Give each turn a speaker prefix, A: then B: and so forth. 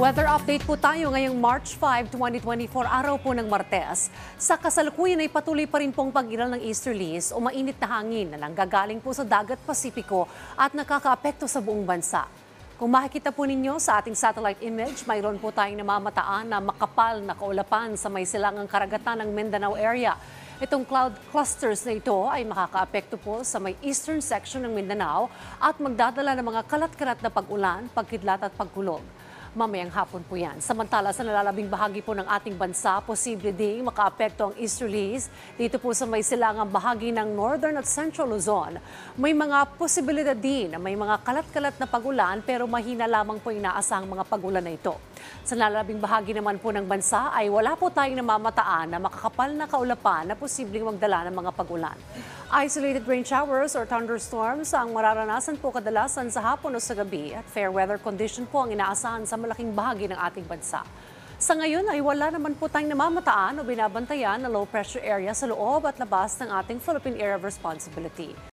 A: Weather update po tayo ngayong March 5, 2024, araw po ng Martes. Sa kasalukuyan ay patuloy pa rin pong pag-iral ng easterlies o mainit na hangin na nanggagaling po sa dagat Pasipiko at nakakaapekto sa buong bansa. Kung makikita po ninyo sa ating satellite image, mayroon po tayong namamataan na makapal na kaulapan sa may silangang karagatan ng Mindanao area. Itong cloud clusters na ito ay makakaapekto po sa may eastern section ng Mindanao at magdadala ng mga kalat-kalat na pag-ulan, pagkidlat at pagkulog. Mamayang hapon po yan. Samantala sa nalalabing bahagi po ng ating bansa, posible ding makaapekto ang easterlies dito po sa may silangang bahagi ng northern at central Luzon. May mga posibilidad din na may mga kalat-kalat na pagulan pero mahina lamang po inaasahang mga pagulan na ito. Sa nalalabing bahagi naman po ng bansa ay wala po tayong namamataan na makakapal na kaulapan na posibleng magdala ng mga pagulan. Isolated rain showers or thunderstorms ang mararanasan po kadalasan sa hapon o sa gabi at fair weather condition po ang inaasahan sa malaking bahagi ng ating bansa. Sa ngayon ay wala naman po tayong namamataan o binabantayan na low pressure area sa loob at labas ng ating Philippine Area of Responsibility.